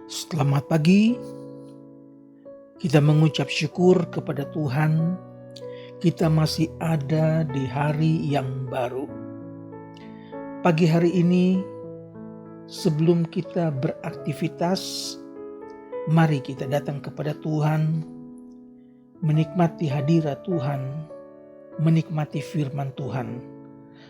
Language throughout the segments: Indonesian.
Selamat pagi, kita mengucap syukur kepada Tuhan. Kita masih ada di hari yang baru. Pagi hari ini, sebelum kita beraktivitas, mari kita datang kepada Tuhan, menikmati hadirat Tuhan, menikmati firman Tuhan.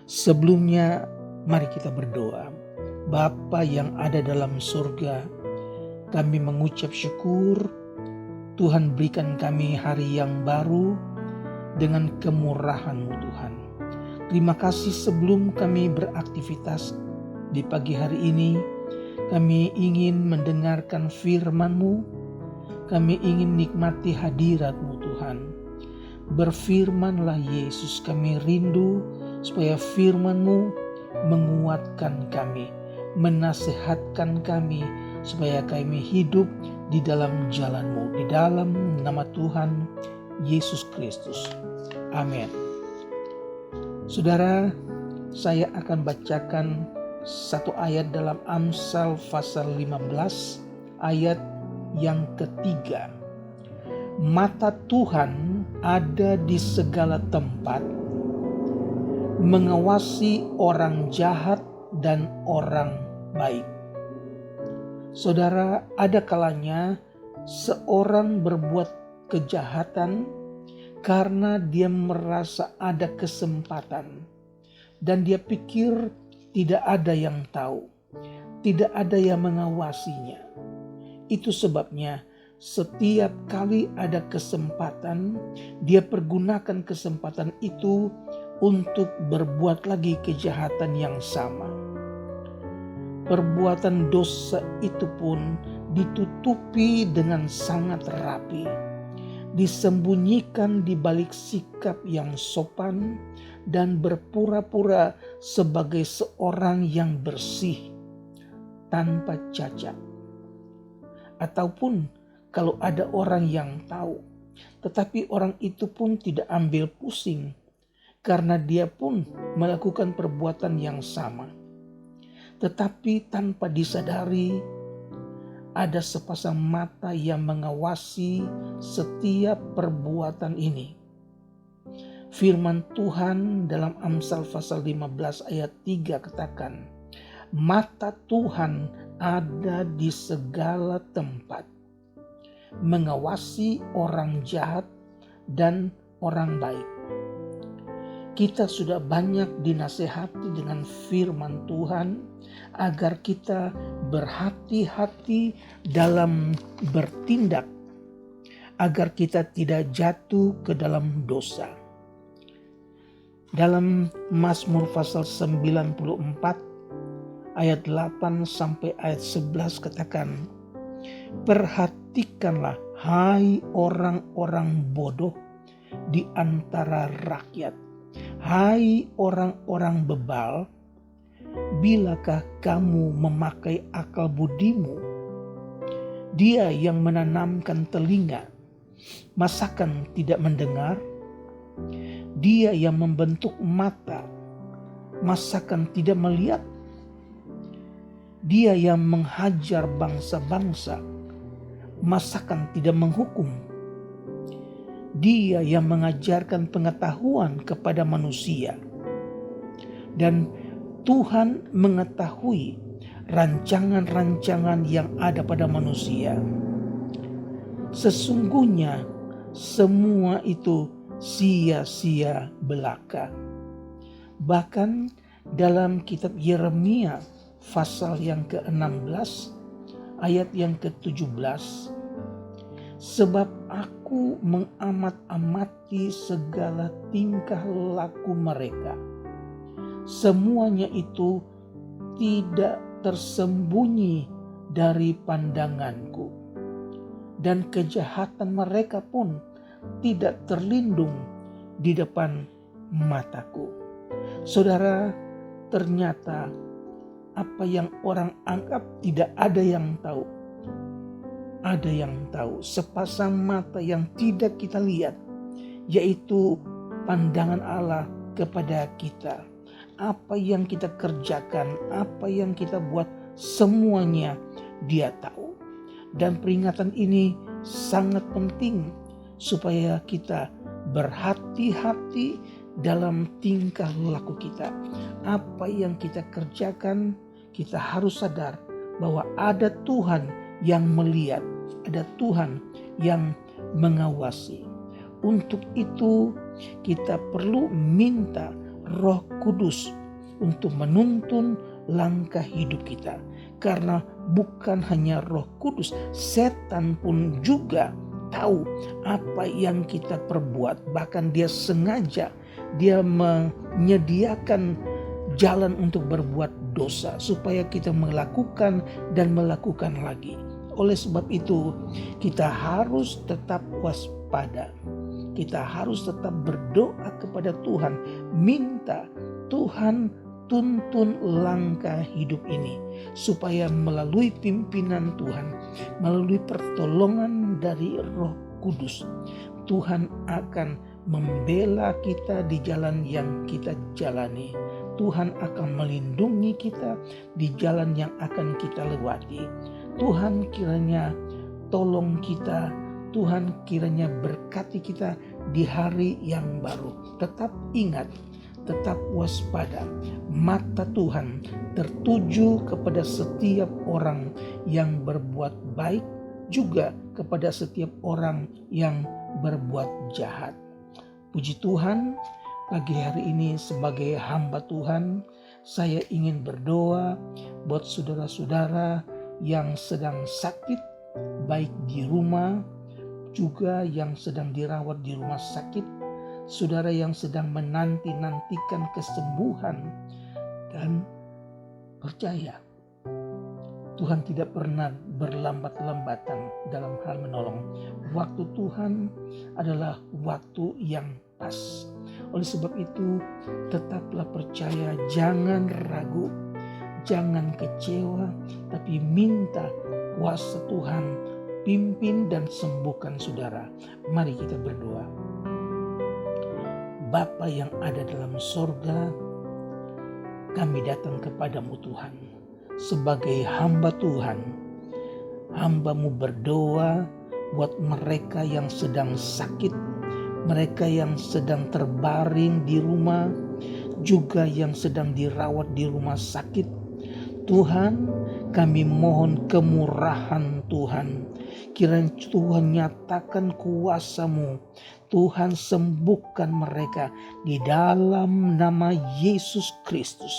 Sebelumnya, mari kita berdoa. Bapa yang ada dalam surga, kami mengucap syukur Tuhan berikan kami hari yang baru dengan kemurahan-Mu Tuhan. Terima kasih sebelum kami beraktivitas di pagi hari ini, kami ingin mendengarkan firman-Mu, kami ingin nikmati hadirat-Mu Tuhan. Berfirmanlah Yesus, kami rindu supaya firman-Mu menguatkan kami, menasihatkan kami, supaya kami hidup di dalam jalan-Mu, di dalam nama Tuhan Yesus Kristus. Amin. Saudara, saya akan bacakan satu ayat dalam Amsal pasal 15 ayat yang ketiga. Mata Tuhan ada di segala tempat, mengawasi orang jahat dan orang baik. Saudara, ada kalanya seorang berbuat kejahatan karena dia merasa ada kesempatan dan dia pikir tidak ada yang tahu, tidak ada yang mengawasinya. Itu sebabnya setiap kali ada kesempatan, dia pergunakan kesempatan itu untuk berbuat lagi kejahatan yang sama. Perbuatan dosa itu pun ditutupi dengan sangat rapi, disembunyikan di balik sikap yang sopan dan berpura-pura sebagai seorang yang bersih tanpa cacat. Ataupun kalau ada orang yang tahu, tetapi orang itu pun tidak ambil pusing karena dia pun melakukan perbuatan yang sama. Tetapi tanpa disadari, ada sepasang mata yang mengawasi setiap perbuatan ini. Firman Tuhan dalam Amsal pasal 15 ayat 3 katakan, mata Tuhan ada di segala tempat, mengawasi orang jahat dan orang baik. Kita sudah banyak dinasehati dengan firman Tuhan agar kita berhati-hati dalam bertindak, agar kita tidak jatuh ke dalam dosa. Dalam Mazmur pasal 94 ayat 8 sampai ayat 11 katakan, perhatikanlah hai orang-orang bodoh di antara rakyat, hai orang-orang bebal, bilakah kamu memakai akal budimu? Dia yang menanamkan telinga, masakan tidak mendengar? Dia yang membentuk mata, masakan tidak melihat? Dia yang menghajar bangsa-bangsa, masakan tidak menghukum? Dia yang mengajarkan pengetahuan kepada manusia, dan Tuhan mengetahui rancangan-rancangan yang ada pada manusia. Sesungguhnya semua itu sia-sia belaka. Bahkan dalam kitab Yeremia pasal yang ke-16 ayat yang ke-17, sebab aku mengamat-amati segala tingkah laku mereka, semuanya itu tidak tersembunyi dari pandanganku, dan kejahatan mereka pun tidak terlindung di depan mataku. Saudara, ternyata apa yang orang anggap tidak ada yang tahu, ada yang tahu. Sepasang mata yang tidak kita lihat, yaitu pandangan Allah kepada kita. Apa yang kita kerjakan, apa yang kita buat, semuanya Dia tahu. Dan peringatan ini sangat penting supaya kita berhati-hati dalam tingkah laku kita. Apa yang kita kerjakan, kita harus sadar bahwa ada Tuhan yang melihat, ada Tuhan yang mengawasi. Untuk itu kita perlu minta Roh Kudus untuk menuntun langkah hidup kita. Karena bukan hanya Roh Kudus, setan pun juga tahu apa yang kita perbuat. Bahkan dia sengaja, dia menyediakan jalan untuk berbuat dosa supaya kita melakukan dan melakukan lagi. Oleh sebab itu kita harus tetap waspada. Kita harus tetap berdoa kepada Tuhan, minta Tuhan tuntun langkah hidup ini supaya melalui pimpinan Tuhan, melalui pertolongan dari Roh Kudus, Tuhan akan membela kita di jalan yang kita jalani. Tuhan akan melindungi kita di jalan yang akan kita lewati. Tuhan kiranya tolong kita, Tuhan kiranya berkati kita di hari yang baru. Tetap ingat, tetap waspada. Mata Tuhan tertuju kepada setiap orang yang berbuat baik, juga kepada setiap orang yang berbuat jahat. Puji Tuhan, pagi hari ini sebagai hamba Tuhan, saya ingin berdoa buat saudara-saudara yang sedang sakit, baik di rumah, juga yang sedang dirawat di rumah sakit, saudara yang sedang menanti-nantikan kesembuhan, dan percaya Tuhan tidak pernah berlambat-lambatan dalam hal menolong. Waktu Tuhan adalah waktu yang pas. Oleh sebab itu tetaplah percaya, jangan ragu, jangan kecewa, tapi minta kuasa Tuhan pimpin dan sembuhkan saudara. Mari kita berdoa. Bapa yang ada dalam sorga, kami datang kepadamu Tuhan. Sebagai hamba Tuhan, hamba-Mu berdoa buat mereka yang sedang sakit, mereka yang sedang terbaring di rumah, juga yang sedang dirawat di rumah sakit. Tuhan, kami mohon kemurahan Tuhan. Kiranya Tuhan nyatakan kuasa-Mu. Tuhan sembuhkan mereka di dalam nama Yesus Kristus.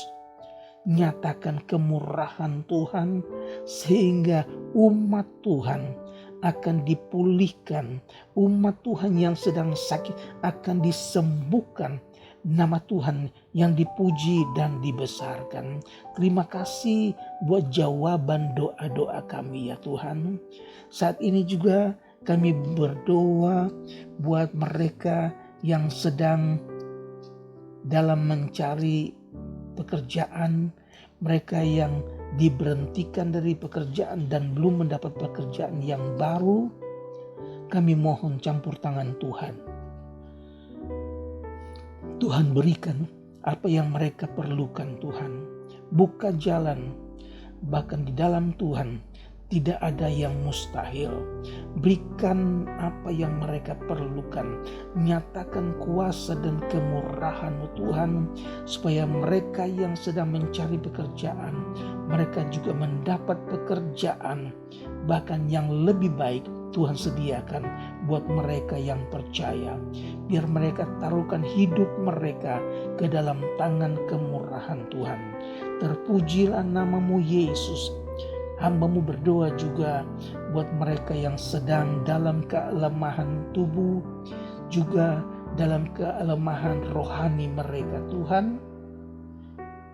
Nyatakan kemurahan Tuhan sehingga umat Tuhan akan dipulihkan. Umat Tuhan yang sedang sakit akan disembuhkan. Nama Tuhan yang dipuji dan dibesarkan. Terima kasih buat jawaban doa-doa kami ya Tuhan. Saat ini juga kami berdoa buat mereka yang sedang dalam mencari pekerjaan, mereka yang diberhentikan dari pekerjaan dan belum mendapat pekerjaan yang baru. Kami mohon campur tangan Tuhan. Tuhan berikan apa yang mereka perlukan Tuhan. Buka jalan, bahkan di dalam Tuhan tidak ada yang mustahil. Berikan apa yang mereka perlukan. Nyatakan kuasa dan kemurahan-Mu Tuhan, supaya mereka yang sedang mencari pekerjaan, mereka juga mendapat pekerjaan, bahkan yang lebih baik Tuhan sediakan buat mereka yang percaya. Biar mereka taruhkan hidup mereka ke dalam tangan kemurahan Tuhan. Terpujilah nama-Mu Yesus. Hamba-Mu berdoa juga buat mereka yang sedang dalam kelemahan tubuh, juga dalam kelemahan rohani mereka. Tuhan,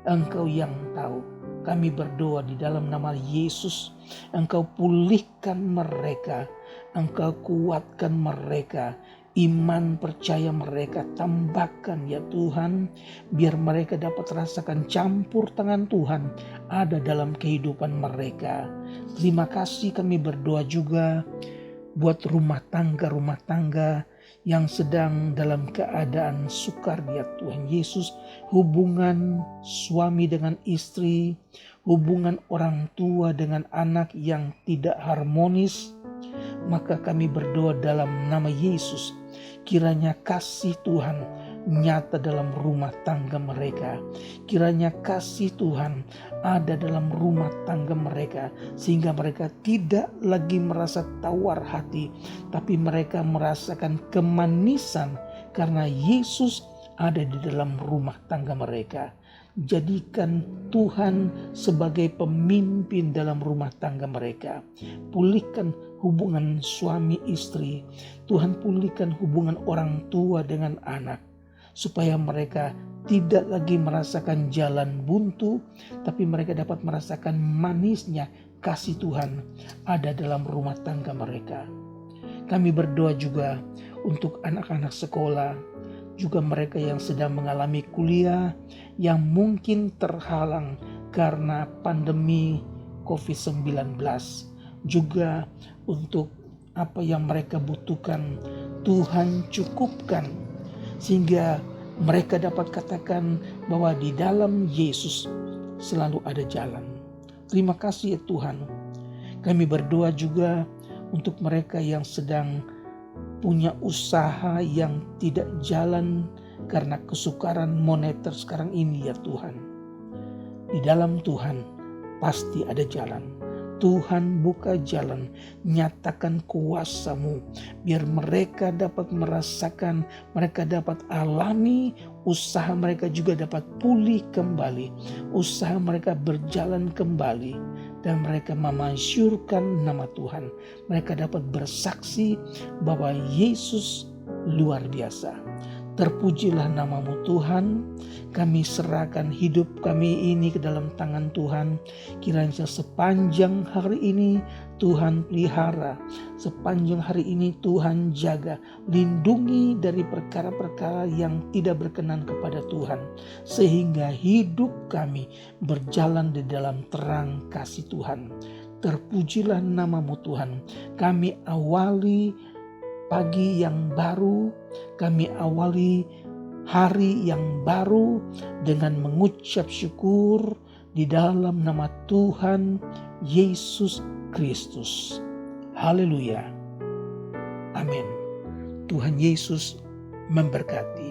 Engkau yang tahu. Kami berdoa di dalam nama Yesus, Engkau pulihkan mereka, Engkau kuatkan mereka. Iman percaya mereka tambahkan ya Tuhan, biar mereka dapat rasakan campur tangan Tuhan ada dalam kehidupan mereka. Terima kasih, kami berdoa juga buat rumah tangga yang sedang dalam keadaan sukar ya Tuhan Yesus, hubungan suami dengan istri, hubungan orang tua dengan anak yang tidak harmonis, maka kami berdoa dalam nama Yesus, kiranya kasih Tuhan nyata dalam rumah tangga mereka. Kiranya kasih Tuhan ada dalam rumah tangga mereka, sehingga mereka tidak lagi merasa tawar hati, tapi mereka merasakan kemanisan karena Yesus ada di dalam rumah tangga mereka. Jadikan Tuhan sebagai pemimpin dalam rumah tangga mereka. Pulihkan hubungan suami istri. Tuhan, pulihkan hubungan orang tua dengan anak, supaya mereka tidak lagi merasakan jalan buntu, tapi mereka dapat merasakan manisnya kasih Tuhan ada dalam rumah tangga mereka. Kami berdoa juga untuk anak-anak sekolah, juga mereka yang sedang mengalami kuliah, yang mungkin terhalang karena pandemi COVID-19. Juga untuk apa yang mereka butuhkan, Tuhan cukupkan, sehingga mereka dapat katakan bahwa di dalam Yesus selalu ada jalan. Terima kasih ya Tuhan. Kami berdoa juga untuk mereka yang sedang punya usaha yang tidak jalan karena kesukaran moneter sekarang ini ya Tuhan. Di dalam Tuhan pasti ada jalan. Tuhan buka jalan, nyatakan kuasa-Mu, biar mereka dapat merasakan, mereka dapat alami, usaha mereka juga dapat pulih kembali, usaha mereka berjalan kembali, dan mereka memasyurkan nama Tuhan. Mereka dapat bersaksi bahwa Yesus luar biasa. Terpujilah nama-Mu Tuhan. Kami serahkan hidup kami ini ke dalam tangan Tuhan. Kiranya sepanjang hari ini Tuhan pelihara, sepanjang hari ini Tuhan jaga, lindungi dari perkara-perkara yang tidak berkenan kepada Tuhan, sehingga hidup kami berjalan di dalam terang kasih Tuhan. Terpujilah nama-Mu Tuhan. Kami awali pagi yang baru, kami awali hari yang baru dengan mengucap syukur di dalam nama Tuhan Yesus Kristus. Haleluya. Amin. Tuhan Yesus memberkati.